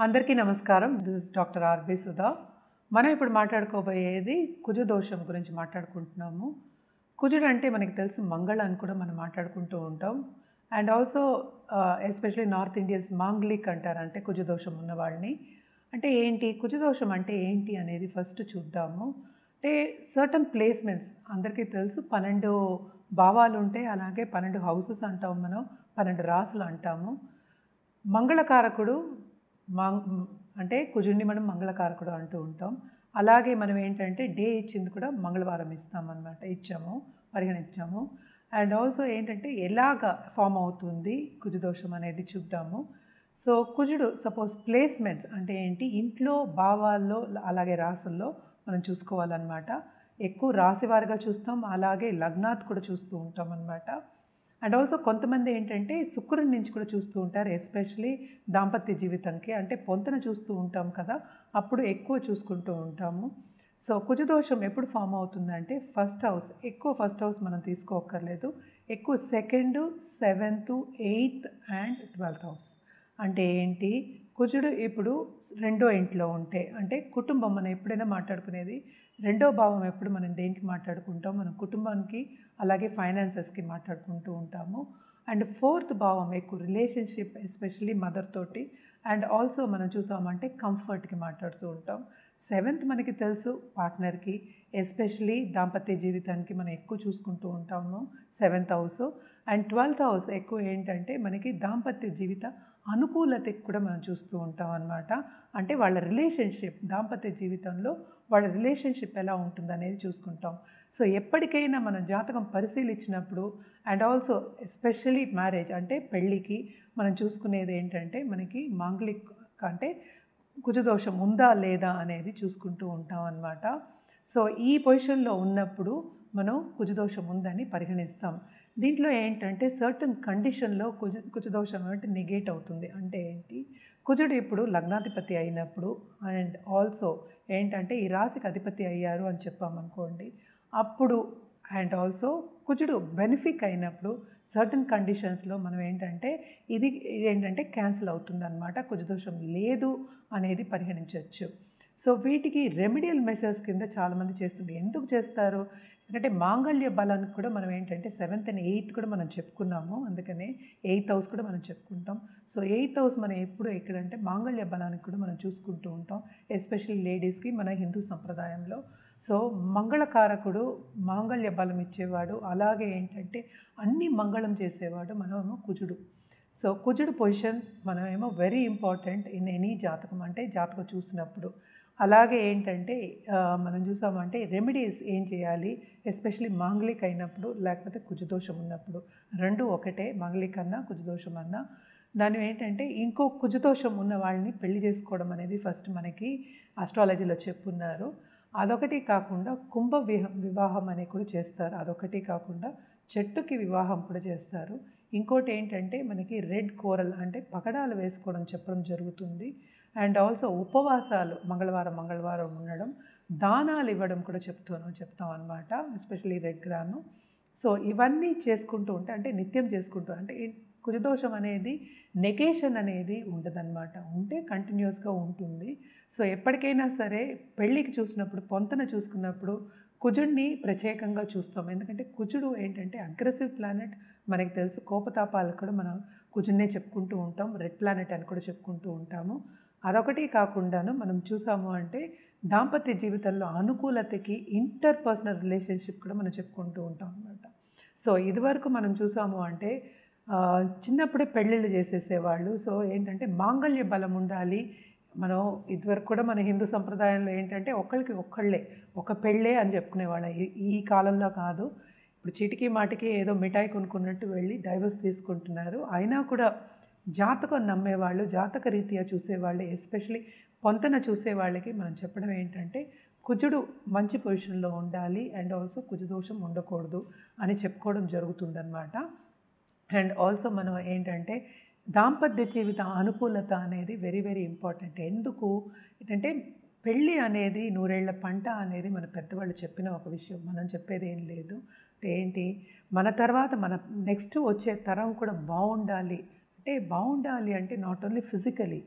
అందరికీ నమస్కారం. This is doctor R B Sudha. మనం ఇప్పుడు మాట్లాడుకోబోయేది కుజదోషం గురించి మాట్లాడుకుంటున్నాము. కుజుడు అంటే మనకి తెలుసు మంగళ అని కూడా మనం మాట్లాడుకుంటూ ఉంటాం. And also especially north Indians Manglik అంటారు, అంటే కుజదోషం ఉన్న వాళ్ళని. అంటే ఏంటి కుజదోషం అంటే ఏంటి అనేది ఫస్ట్ చూద్దాము. అంటే సర్టన్ ప్లేస్మెంట్స్ అందరికీ తెలుసు 12 భావాలు ఉంటాయి, అలాగే 12 హౌసెస్ అంటాం మనం, 12 రాసులు అంటాము. మంగళకారకుడు అంటే కుజుడిని మనం మంగళకారకుడు అంటూ ఉంటాం. అలాగే మనం ఏంటంటే డే ఇచ్చింది కూడా మంగళవారం ఇచ్చాము, పరిగణించాము. అండ్ ఆల్సో ఏంటంటే ఎలాగ ఫామ్ అవుతుంది కుజదోషం అనేది చూద్దాము. సో కుజుడు సపోజ్ ప్లేస్మెంట్స్ అంటే ఏంటి, ఇంట్లో భావాల్లో అలాగే రాసుల్లో మనం చూసుకోవాలన్నమాట. ఎక్కువ రాశివారిగా చూస్తాం, అలాగే లగ్నాత్ కూడా చూస్తూ ఉంటాం అన్నమాట. అండ్ ఆల్సో కొంతమంది ఏంటంటే శుక్రుడి నుంచి కూడా చూస్తూ ఉంటారు, ఎస్పెషలీ దాంపత్య జీవితానికి, అంటే పొంతన చూస్తూ ఉంటాం కదా, అప్పుడు ఎక్కువ చూసుకుంటూ ఉంటాము. సో కుజదోషం ఎప్పుడు ఫామ్ అవుతుందంటే ఫస్ట్ హౌస్ మనం తీసుకోక్కర్లేదు, ఎక్కువ 2nd, 7th, 8th and 12th house. అంటే ఏంటి, కుజుడు ఇప్పుడు 2వ ఇంట్లో ఉంటే, అంటే కుటుంబం మనం ఎప్పుడైనా మాట్లాడుకునేది 2వ భావం. ఎప్పుడు మనం దేనికి మాట్లాడుకుంటాం, మనం కుటుంబానికి అలాగే ఫైనాన్సెస్కి మాట్లాడుకుంటూ ఉంటాము. అండ్ 4th భావం ఎక్కువ రిలేషన్షిప్, ఎస్పెషల్లీ మదర్ తోటి. అండ్ ఆల్సో మనం చూసామంటే కంఫర్ట్కి మాట్లాడుతూ ఉంటాం. 7th మనకి తెలుసు పార్ట్నర్కి, ఎస్పెషలీ దాంపత్య జీవితానికి మనం ఎక్కువ చూసుకుంటూ ఉంటాము 7th house. And 12th house ఎక్కువ ఏంటంటే మనకి దాంపత్య జీవిత అనుకూలతకి కూడా మనం చూస్తూ ఉంటాం అన్నమాట. అంటే వాళ్ళ రిలేషన్షిప్, దాంపత్య జీవితంలో వాళ్ళ రిలేషన్షిప్ ఎలా ఉంటుందనేది చూసుకుంటాం. సో ఎప్పటికైనా మనం జాతకం పరిశీలించినప్పుడు అండ్ ఆల్సో ఎస్పెషలీ మ్యారేజ్ అంటే పెళ్ళికి మనం చూసుకునేది ఏంటంటే మనకి మాంగళిక్ అంటే కుజదోషం ఉందా లేదా అనేది చూసుకుంటూ ఉంటాం అన్నమాట. సో ఈ పొజిషన్లో ఉన్నప్పుడు మనం కుజదోషం ఉందని పరిగణిస్తాం. దీంట్లో ఏంటంటే సర్టన్ కండిషన్లో కుజదోషం అంటే నెగేట్ అవుతుంది. అంటే ఏంటి, కుజుడు ఇప్పుడు లగ్నాధిపతి అయినప్పుడు అండ్ ఆల్సో ఏంటంటే ఈ రాశికి అధిపతి అయ్యారు అని చెప్పామనుకోండి, అప్పుడు అండ్ ఆల్సో కుజుడు బెనిఫిక్ అయినప్పుడు సర్టన్ కండిషన్స్లో మనం ఏంటంటే ఇది ఏంటంటే క్యాన్సిల్ అవుతుంది అన్నమాట, కుజదోషం లేదు అనేది పరిగణించవచ్చు. సో వీటికి రెమెడియల్ మెషర్స్ కింద చాలామంది చేస్తుంది. ఎందుకు చేస్తారు, ఎందుకంటే మాంగళ్య బలానికి కూడా మనం ఏంటంటే 7th and 8th కూడా మనం చెప్పుకున్నాము, అందుకనే 8th హౌస్ కూడా మనం చెప్పుకుంటాం. సో 8th హౌస్ మనం ఎప్పుడు ఎక్కడంటే మాంగళ్య బలానికి కూడా మనం చూసుకుంటూ ఉంటాం, ఎస్పెషల్లీ లేడీస్కి మన హిందూ సంప్రదాయంలో. సో మంగళకారకుడు మాంగళ్య బలం ఇచ్చేవాడు, అలాగే ఏంటంటే అన్ని మంగళం చేసేవాడు మనమేమో కుజుడు. సో కుజుడు పొజిషన్ మనమేమో వెరీ ఇంపార్టెంట్ ఇన్ ఎనీ జాతకం, అంటే జాతకం చూసినప్పుడు. అలాగే ఏంటంటే మనం చూసామంటే రెమెడీస్ ఏం చేయాలి, ఎస్పెషలీ మాంగళిక్ అయినప్పుడు లేకపోతే కుజదోషం ఉన్నప్పుడు, రెండు ఒకటే, మాంగళిక్ అన్నా కుజదోషం అన్నా. దాని ఏంటంటే ఇంకో కుజదోషం ఉన్న వాళ్ళని పెళ్లి చేసుకోవడం అనేది ఫస్ట్ మనకి ఆస్ట్రాలజీలో చెప్పున్నారు. అదొకటి కాకుండా వివాహం అనేది కూడా చేస్తారు, అదొకటి కాకుండా చెట్టుకి వివాహం కూడా చేస్తారు. ఇంకోటి ఏంటంటే మనకి రెడ్ కోరల్ అంటే పగడాలు వేసుకోవడం చెప్పడం జరుగుతుంది. అండ్ ఆల్సో ఉపవాసాలు మంగళవారం ఉండడం, దానాలు ఇవ్వడం కూడా చెప్తాం అన్నమాట, ఎస్పెషలీ రెడ్ గ్రాము. సో ఇవన్నీ చేసుకుంటూ ఉంటే, అంటే నిత్యం చేసుకుంటూ, అంటే కుజదోషం అనేది నెగేషన్ అనేది ఉండదన్నమాట, ఉంటే కంటిన్యూస్గా ఉంటుంది. సో ఎప్పటికైనా సరే పెళ్ళికి చూసినప్పుడు, పొంతన చూసుకున్నప్పుడు కుజుడిని ప్రత్యేకంగా చూస్తాం. ఎందుకంటే కుజుడు ఏంటంటే అగ్రెసివ్ ప్లానెట్, మనకి తెలుసు. కోపతాపాలకు కూడా మనం కుజుడినే చెప్పుకుంటూ ఉంటాం, రెడ్ ప్లానెట్ అని కూడా చెప్పుకుంటూ ఉంటాము. అదొకటి కాకుండాను మనం చూసాము అంటే దాంపత్య జీవితంలో అనుకూలతకి ఇంటర్పర్సనల్ రిలేషన్షిప్ కూడా మనం చెప్పుకుంటూ ఉంటాం అన్నమాట. సో ఇదివరకు మనం చూసాము అంటే చిన్నప్పుడే పెళ్ళిళ్ళు చేసేసేవాళ్ళు. సో ఏంటంటే మాంగళ్య బలం ఉండాలి. మనం ఇదివరకు కూడా మన హిందూ సంప్రదాయంలో ఏంటంటే ఒకళ్ళకి ఒక్కళ్ళే ఒక పెళ్ళే అని చెప్పుకునేవాళ్ళం. ఈ కాలంలో కాదు, ఇప్పుడు చీటికి మాటికి ఏదో మిఠాయి కొనుక్కున్నట్టు వెళ్ళి డైవర్స్ తీసుకుంటున్నారు. అయినా కూడా జాతకం నమ్మేవాళ్ళు, జాతక రీత్యా చూసేవాళ్ళు, ఎస్పెషలీ పొంతన చూసే వాళ్ళకి మనం చెప్పడం ఏంటంటే కుజుడు మంచి పొజిషన్లో ఉండాలి అండ్ ఆల్సో కుజదోషం ఉండకూడదు అని చెప్పుకోవడం జరుగుతుందన్నమాట. అండ్ ఆల్సో మనం ఏంటంటే దాంపత్య జీవిత అనుకూలత అనేది వెరీ వెరీ ఇంపార్టెంట్. ఎందుకు ఏంటంటే పెళ్ళి అనేది నూరేళ్ల పంట అనేది మన పెద్దవాళ్ళు చెప్పిన ఒక విషయం, మనం చెప్పేది ఏం లేదు. ఏంటి, మన తర్వాత మన నెక్స్ట్ వచ్చే తరం కూడా బాగుండాలి. అంటే బాగుండాలి అంటే not only physically,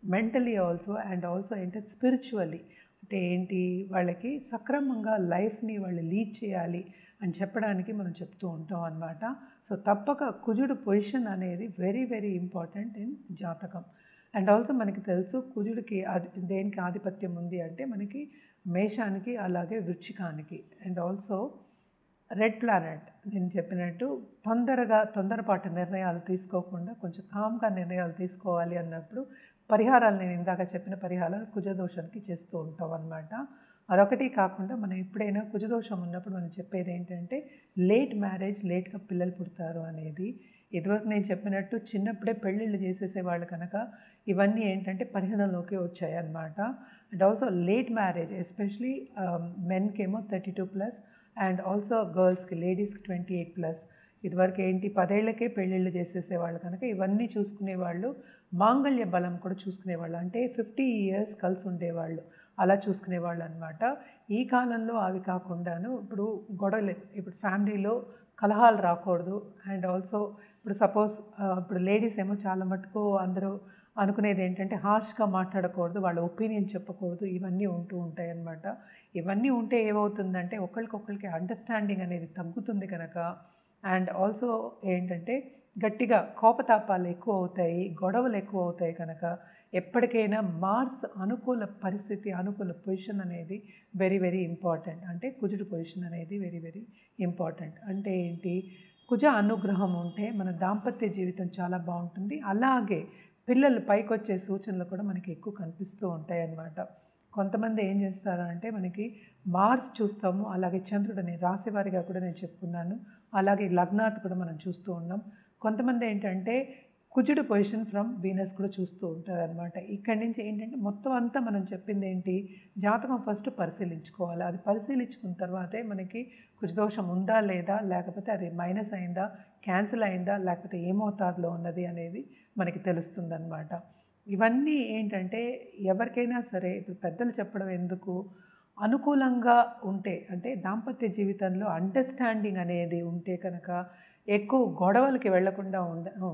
mentally also and also ఏంటంటే స్పిరిచువల్లీ, అంటే ఏంటి వాళ్ళకి సక్రమంగా లైఫ్ని వాళ్ళు లీడ్ చేయాలి అని చెప్పడానికి మనం చెప్తూ ఉంటాం అన్నమాట. సో తప్పక కుజుడు పొజిషన్ అనేది వెరీ వెరీ ఇంపార్టెంట్ ఇన్ జాతకం. అండ్ ఆల్సో మనకి తెలుసు కుజుడికి దేనికి ఆధిపత్యం ఉంది అంటే మనకి మేషానికి అలాగే వృశ్చికానికి. అండ్ ఆల్సో రెడ్ ప్లానెట్ నేను చెప్పినట్టు తొందరపాటు నిర్ణయాలు తీసుకోకుండా కొంచెం కామ్గా నిర్ణయాలు తీసుకోవాలి అన్నప్పుడు పరిహారాలు, నేను ఇందాక చెప్పిన పరిహారాలు కుజదోషానికి చేస్తూ ఉంటాం అన్నమాట. అదొకటి కాకుండా మనం ఎప్పుడైనా కుజదోషం ఉన్నప్పుడు మనం చెప్పేది ఏంటంటే లేట్ మ్యారేజ్, లేట్గా పిల్లలు పుడతారు అనేది. ఇదివరకు నేను చెప్పినట్టు చిన్నప్పుడే పెళ్ళిళ్ళు చేసేసేవాళ్ళు కనుక ఇవన్నీ ఏంటంటే పరిగణలోకి వచ్చాయి అన్నమాట. And also late marriage especially మెన్కేమో 32+ అండ్ ఆల్సో గర్ల్స్కి, లేడీస్కి 28+. ఇదివరకు ఏంటి 10 ఏళ్ళకే పెళ్ళిళ్ళు చేసేసేవాళ్ళు కనుక ఇవన్నీ చూసుకునేవాళ్ళు. మాంగళ్య బలం కూడా చూసుకునేవాళ్ళు, అంటే 50 years కలిసి ఉండేవాళ్ళు, అలా చూసుకునేవాళ్ళు అనమాట. ఈ కాలంలో అవి కాకుండాను ఇప్పుడు గొడవలు, ఇప్పుడు ఫ్యామిలీలో కలహాలు రాకూడదు. అండ్ ఆల్సో ఇప్పుడు సపోజ్ ఇప్పుడు లేడీస్ ఏమో చాలా మటుకు అందరూ అనుకునేది ఏంటంటే హార్ష్గా మాట్లాడకూడదు, వాళ్ళ ఒపీనియన్ చెప్పకూడదు, ఇవన్నీ ఉంటూ ఉంటాయి అన్నమాట. ఇవన్నీ ఉంటే ఏమవుతుందంటే ఒకరికొకరికి అండర్స్టాండింగ్ అనేది తగ్గుతుంది కనుక. అండ్ ఆల్సో ఏంటంటే గట్టిగా కోపతాపాలు ఎక్కువ అవుతాయి, గొడవలు ఎక్కువ అవుతాయి కనుక ఎప్పటికైనా మార్స్ అనుకూల పరిస్థితి, అనుకూల పొజిషన్ అనేది వెరీ వెరీ ఇంపార్టెంట్. అంటే కుజుడు పొజిషన్ అనేది వెరీ వెరీ ఇంపార్టెంట్. అంటే ఏంటి, కుజ అనుగ్రహం ఉంటే మన దాంపత్య జీవితం చాలా బాగుంటుంది. అలాగే పిల్లలు పైకి వచ్చే సూచనలు కూడా మనకి ఎక్కువ కనిపిస్తూ ఉంటాయి అన్నమాట. కొంతమంది ఏం చేస్తారు అంటే మనకి మార్స్ చూస్తాము, అలాగే చంద్రుడిని రాశివారిగా కూడా నేను చెప్పుకున్నాను, అలాగే లగ్నాత్ కూడా మనం చూస్తూ ఉన్నాం. కొంతమంది ఏంటంటే కుజుడు పొజిషన్ ఫ్రమ్ వీనస్ కూడా చూస్తూ ఉంటారు అనమాట. ఇక్కడి నుంచి ఏంటంటే మొత్తం అంతా మనం చెప్పింది ఏంటి, జాతకం ఫస్ట్ పరిశీలించుకోవాలి. అది పరిశీలించుకున్న తర్వాతే మనకి కుజదోషం ఉందా లేదా, లేకపోతే అది మైనస్ అయిందా, క్యాన్సిల్ అయిందా, లేకపోతే ఏ మోతాదులో ఉన్నది అనేది మనకి తెలుస్తుంది అనమాట. ఇవన్నీ ఏంటంటే ఎవరికైనా సరే ఇప్పుడు పెద్దలు చెప్పడం ఎందుకు, అనుకూలంగా ఉంటే అంటే దాంపత్య జీవితంలో అండర్స్టాండింగ్ అనేది ఉంటే కనుక, ఎక్కువ గొడవలకి వెళ్లకుండా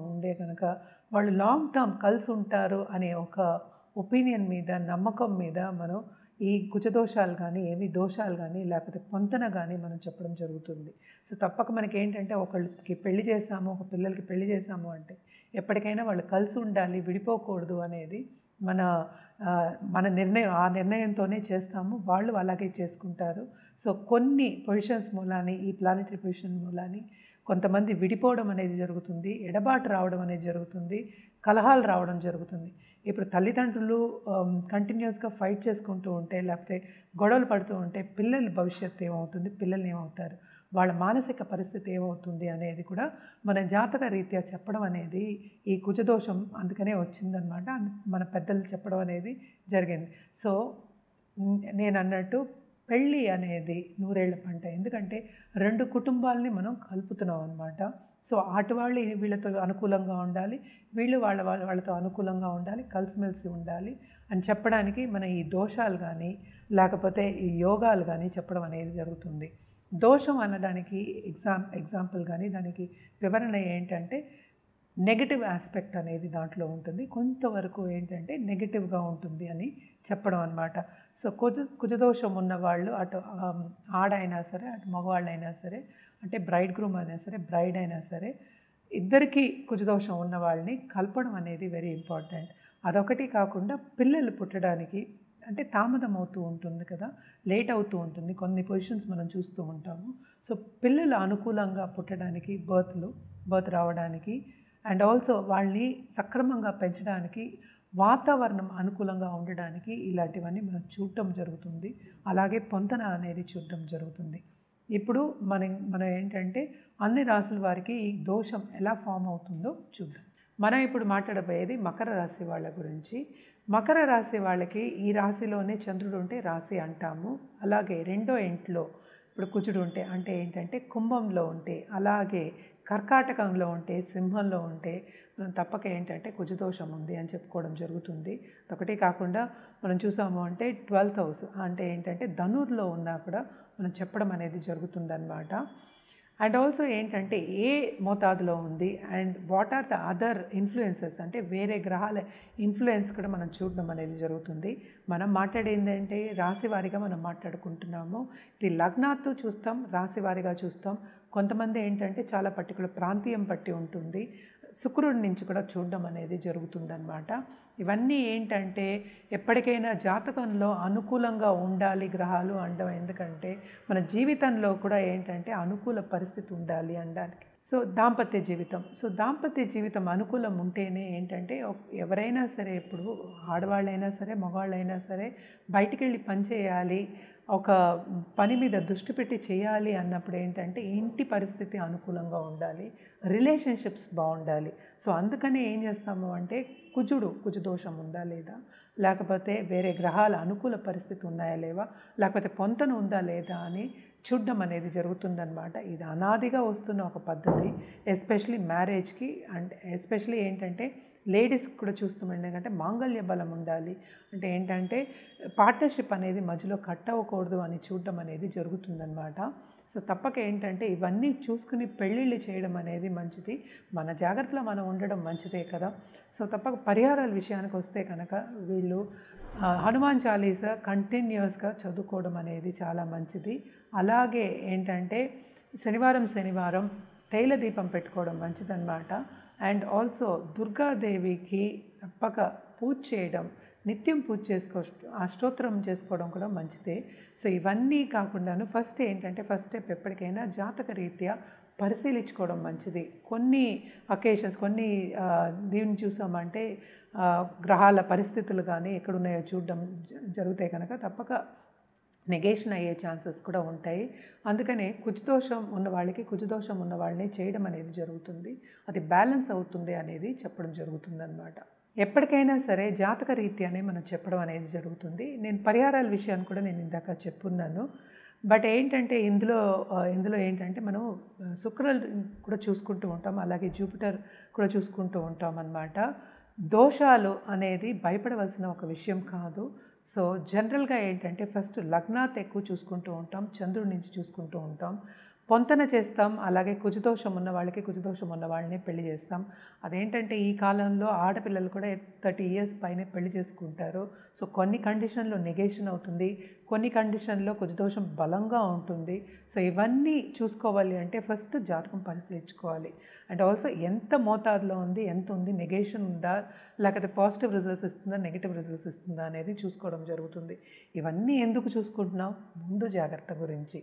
ఉండే కనుక వాళ్ళు లాంగ్ టర్మ్ కలిసి ఉంటారు అనే ఒక ఒపీనియన్ మీద, నమ్మకం మీద మనం ఈ కుజదోషాలు కానీ, ఏమి దోషాలు కానీ, లేకపోతే పొంతన కానీ మనం చెప్పడం జరుగుతుంది. సో తప్పక మనకి ఏంటంటే ఒకళ్ళకి పెళ్లి చేసాము, ఒక పిల్లలకి పెళ్లి చేసాము అంటే ఎప్పటికైనా వాళ్ళు కలిసి ఉండాలి, విడిపోకూడదు అనేది మన మన నిర్ణయం. ఆ నిర్ణయంతోనే చేస్తాము, వాళ్ళు అలాగే చేసుకుంటారు. సో కొన్ని పొజిషన్స్ మూలాన్ని, ఈ ప్లానెటరీ పొజిషన్ మూలాన్ని కొంతమంది విడిపోవడం అనేది జరుగుతుంది, ఎడబాటు రావడం అనేది జరుగుతుంది, కలహాలు రావడం జరుగుతుంది. ఇప్పుడు తల్లిదండ్రులు కంటిన్యూస్గా ఫైట్ చేసుకుంటూ ఉంటే, లేకపోతే గొడవలు పడుతూ ఉంటే పిల్లల భవిష్యత్తు ఏమవుతుంది, పిల్లలు ఏమవుతారు, వాళ్ళ మానసిక పరిస్థితి ఏమవుతుంది అనేది కూడా మన జాతక రీత్యా చెప్పడం అనేది ఈ కుజదోషం అందుకనే వచ్చిందనమాట. మన పెద్దలు చెప్పడం అనేది జరిగింది. సో నేను అన్నట్టు పెళ్ళి అనేది నూరేళ్ల పంట. ఎందుకంటే 2 కుటుంబాలని మనం కలుపుతున్నాం అనమాట. సో అటు వాళ్ళు వీళ్ళతో అనుకూలంగా ఉండాలి, వీళ్ళు వాళ్ళతో అనుకూలంగా ఉండాలి, కలిసిమెలిసి ఉండాలి అని చెప్పడానికి మన ఈ దోషాలు కానీ, లేకపోతే ఈ యోగాలు కానీ చెప్పడం అనేది జరుగుతుంది. దోషం అనడానికి ఎగ్జాంపుల్ కానీ దానికి వివరణ ఏంటంటే నెగటివ్ ఆస్పెక్ట్ అనేది దాంట్లో ఉంటుంది, కొంతవరకు ఏంటంటే నెగటివ్గా ఉంటుంది అని చెప్పడం అనమాట. సో కుజదోషం ఉన్నవాళ్ళు అటు ఆడైనా సరే, అటు మగవాళ్ళైనా సరే, అంటే బ్రైడ్ గ్రూమ్ అయినా సరే, బ్రైడ్ అయినా సరే, ఇద్దరికీ కుజదోషం ఉన్న వాళ్ళని కలపడం అనేది వెరీ ఇంపార్టెంట్. అదొకటి కాకుండా పిల్లలు పుట్టడానికి అంటే తామదం అవుతూ ఉంటుంది కదా, లేట్ అవుతూ ఉంటుంది, కొన్ని పొజిషన్స్ మనం చూస్తూ ఉంటాము. సో పిల్లలు అనుకూలంగా పుట్టడానికి, బర్త్ రావడానికి, అండ్ ఆల్సో వాళ్ళని సక్రమంగా పెంచడానికి, వాతావరణం అనుకూలంగా ఉండడానికి ఇలాంటివన్నీ మనం చూడటం జరుగుతుంది. అలాగే పొంతన అనేది చూడటం జరుగుతుంది. ఇప్పుడు మనం ఏంటంటే అన్ని రాసుల వారికి ఈ దోషం ఎలా ఫామ్ అవుతుందో చూద్దాం. మనం ఇప్పుడు మాట్లాడబోయేది మకర రాశి వాళ్ళ గురించి. మకర రాశి వాళ్ళకి ఈ రాశిలోనే చంద్రుడు ఉంటే రాశి అంటాము. అలాగే రెండో ఇంట్లో ఇప్పుడు కుజుడు ఉంటే అంటే ఏంటంటే కుంభంలో ఉంటే, అలాగే కర్కాటకంలో ఉంటే, సింహంలో ఉంటే మనం తప్పక ఏంటంటే కుజదోషం ఉంది అని చెప్పుకోవడం జరుగుతుంది. ఒకటి కాకుండా మనం చూసాము అంటే 12th హౌస్ అంటే ఏంటంటే ధనుర్లో ఉన్నా కూడా మనం చెప్పడం అనేది జరుగుతుందన్నమాట. అండ్ ఆల్సో ఏంటంటే ఏ మోతాదులో ఉంది and what are the other influences, అంటే వేరే గ్రహాల ఇన్ఫ్లుయెన్స్ కూడా మనం చూడడం అనేది జరుగుతుంది. మనం మాట్లాడేది అంటే రాశివారీగా మనం మాట్లాడుకుంటున్నాము. ఇది లగ్నాత్తు చూస్తాం, రాశివారీగా చూస్తాం. కొంతమంది ఏంటంటే చాలా పర్టికులర్ ప్రాంతీయం పట్టి ఉంటుంది, శుక్రుడి నుంచి కూడా చూడడం అనేది జరుగుతుందన్నమాట. ఇవన్నీ ఏంటంటే ఎప్పటికైనా జాతకంలో అనుకూలంగా ఉండాలి గ్రహాలు అనడం, ఎందుకంటే మన జీవితంలో కూడా ఏంటంటే అనుకూల పరిస్థితి ఉండాలి అనడానికి. సో దాంపత్య జీవితం అనుకూలం ఉంటేనే ఏంటంటే ఎవరైనా సరే, ఇప్పుడు ఆడవాళ్ళైనా సరే మగవాళ్ళైనా సరే బయటికి వెళ్ళి పని చేయాలి, ఒక పని మీద దృష్టి పెట్టి చేయాలి అన్నప్పుడు ఏంటంటే ఇంటి పరిస్థితి అనుకూలంగా ఉండాలి, రిలేషన్షిప్స్ బాగుండాలి. సో అందుకని ఏం చేస్తాము అంటే కుజు దోషం ఉందా లేదా, లేకపోతే వేరే గ్రహాల అనుకూల పరిస్థితి ఉన్నాయా లేవా, లేకపోతే పొంతన ఉందా లేదా అని చూడడం అనేది జరుగుతుందన్నమాట. ఇది అనాదిగా వస్తున్న ఒక పద్ధతి, ఎస్పెషలీ మ్యారేజ్కి. అండ్ ఎస్పెషలీ ఏంటంటే లేడీస్కి కూడా చూస్తాం, ఎందుకంటే మాంగళ్య బలం ఉండాలి, అంటే ఏంటంటే పార్ట్నర్షిప్ అనేది మధ్యలో కట్ అవ్వకూడదు అని చూడడం అనేది జరుగుతుందన్నమాట. సో తప్పక ఏంటంటే ఇవన్నీ చూసుకుని పెళ్ళిళ్ళు చేయడం అనేది మంచిది, మన జాగ్రత్తలో మనం ఉండడం మంచిదే కదా. సో తప్పక పరిహారాల విషయానికి వస్తే కనుక వీళ్ళు హనుమాన్ చాలీసా కంటిన్యూస్గా చదువుకోవడం అనేది చాలా మంచిది. అలాగే ఏంటంటే శనివారం తైల దీపం పెట్టుకోవడం మంచిదన్నమాట. అండ్ ఆల్సో దుర్గాదేవికి తప్పక పూజ చేయడం, నిత్యం పూజ అష్టోత్తరం చేసుకోవడం కూడా మంచిదే. సో ఇవన్నీ కాకుండాను ఫస్ట్ స్టెప్ ఎప్పటికైనా జాతక రీత్యా పరిశీలించుకోవడం మంచిది. కొన్ని అకేషన్స్, కొన్ని దీన్ని చూసామంటే గ్రహాల పరిస్థితులు కానీ ఎక్కడున్నాయో చూడడం జరిగితే కనుక తప్పక నెగేషన్ అయ్యే ఛాన్సెస్ కూడా ఉంటాయి. అందుకనే కుజదోషం ఉన్న వాళ్ళని చేయడం అనేది జరుగుతుంది, అది బ్యాలెన్స్ అవుతుంది అనేది చెప్పడం జరుగుతుందన్నమాట. ఎప్పటికైనా సరే జాతక రీత్యానే మనం చెప్పడం అనేది జరుగుతుంది. నేను పరిహారాల విషయాన్ని కూడా నేను ఇందాక చెప్పున్నాను. బట్ ఏంటంటే ఇందులో ఏంటంటే మనం శుక్రుడు కూడా చూసుకుంటూ ఉంటాం, అలాగే జూపిటర్ కూడా చూసుకుంటూ ఉంటాం అన్నమాట. దోషాలు అనేది భయపడవలసిన ఒక విషయం కాదు. సో జనరల్గా ఏంటంటే ఫస్ట్ లగ్నాత్ ఎక్కువ చూసుకుంటూ ఉంటాం, చంద్రుడి నుంచి చూసుకుంటూ ఉంటాం, పొంతన చేస్తాం, అలాగే కుజదోషం ఉన్న వాళ్ళని పెళ్లి చేస్తాం. అదేంటంటే ఈ కాలంలో ఆడపిల్లలు కూడా 30 years పైనే పెళ్లి చేసుకుంటారు. సో కొన్ని కండిషన్లో నెగేషన్ అవుతుంది, కొన్ని కండిషన్లో కుజదోషం బలంగా ఉంటుంది. సో ఇవన్నీ చూసుకోవాలి అంటే ఫస్ట్ జాతకం పరిశీలించుకోవాలి. అండ్ ఆల్సో ఎంత మోతాదులో ఉంది, ఎంత ఉంది, నెగేషన్ ఉందా, లేకపోతే పాజిటివ్ రిజల్ట్స్ ఇస్తుందా, నెగిటివ్ రిజల్ట్స్ ఇస్తుందా అనేది చూసుకోవడం జరుగుతుంది. ఇవన్నీ ఎందుకు చూసుకుంటున్నాం, ముందు జాగ్రత్త గురించి.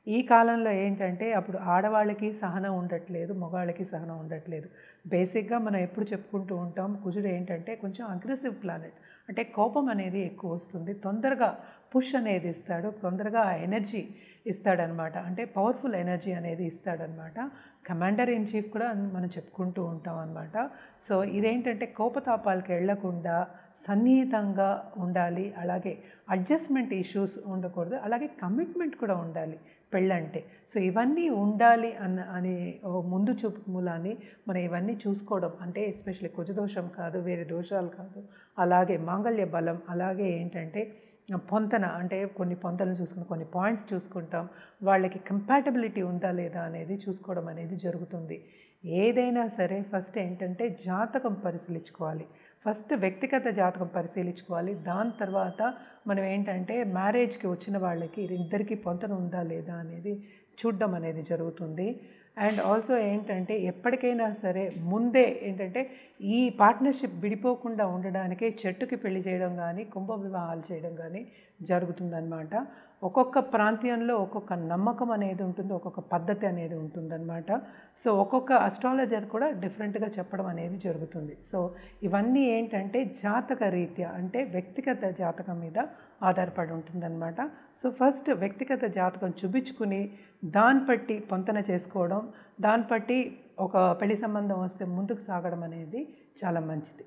ఈ కాలంలో ఏంటంటే అప్పుడు ఆడవాళ్ళకి సహనం ఉండట్లేదు, మగవాళ్ళకి సహనం ఉండట్లేదు. బేసిక్గా మనం ఎప్పుడు చెప్పుకుంటూ ఉంటాం, కుజుడు ఏంటంటే కొంచెం అగ్రెసివ్ ప్లానెట్, అంటే కోపం అనేది ఎక్కువ వస్తుంది, తొందరగా పుష్ అనేది ఇస్తాడు, తొందరగా ఎనర్జీ ఇస్తాడనమాట, అంటే పవర్ఫుల్ ఎనర్జీ అనేది ఇస్తాడనమాట. కమాండర్ ఇన్ చీఫ్ కూడా మనం చెప్పుకుంటూ ఉంటాం అనమాట. సో ఇదేంటంటే కోపతాపాలకు వెళ్లకుండా సన్నిహితంగా ఉండాలి, అలాగే అడ్జస్ట్మెంట్ ఇష్యూస్ ఉండకూడదు, అలాగే కమిట్మెంట్ కూడా ఉండాలి పెళ్ళంటే. సో ఇవన్నీ ఉండాలి అని ముందు చూపు మూలాన్ని మనం ఇవన్నీ చూసుకోవడం, అంటే ఎస్పెషల్లీ కుజదోషం కాదు, వేరే దోషాలు కాదు, అలాగే మాంగళ్య బలం, అలాగే ఏంటంటే పొంతన, అంటే కొన్ని పొంతనలు చూసుకుని కొన్ని పాయింట్స్ చూసుకుంటాం, వాళ్ళకి కంపాటబిలిటీ ఉందా లేదా అనేది చూసుకోవడం అనేది జరుగుతుంది. ఏదైనా సరే ఫస్ట్ ఏంటంటే జాతకం పరిశీలించుకోవాలి, ఫస్ట్ వ్యక్తిగత జాతకం పరిశీలించుకోవాలి. దాని తర్వాత మనం ఏంటంటే మ్యారేజ్కి వచ్చిన వాళ్ళకి ఇద్దరికీ పొంతన ఉందా లేదా అనేది చూడడం అనేది జరుగుతుంది. అండ్ ఆల్సో ఏంటంటే ఎప్పటికైనా సరే ముందే ఏంటంటే ఈ పార్ట్నర్షిప్ విడిపోకుండా ఉండడానికే చెట్టుకి పెళ్లి చేయడం కానీ కుంభ వివాహాలు చేయడం కానీ జరుగుతుందన్నమాట. ఒక్కొక్క ప్రాంతంలో ఒక్కొక్క నమ్మకం అనేది ఉంటుంది, ఒక్కొక్క పద్ధతి అనేది ఉంటుందన్నమాట. సో ఒక్కొక్క అస్ట్రాలజర్ కూడా డిఫరెంట్గా చెప్పడం అనేది జరుగుతుంది. సో ఇవన్నీ ఏంటంటే జాతక రీత్యా, అంటే వ్యక్తిగత జాతకం మీద ఆధారపడి ఉంటుందన్నమాట. సో ఫస్ట్ వ్యక్తిగత జాతకం చూపించుకుని దాన్ని బట్టి పొంతన చేసుకోవడం, దాన్ని బట్టి ఒక పెళ్లి సంబంధం వస్తే ముందుకు సాగడం అనేది చాలా మంచిది.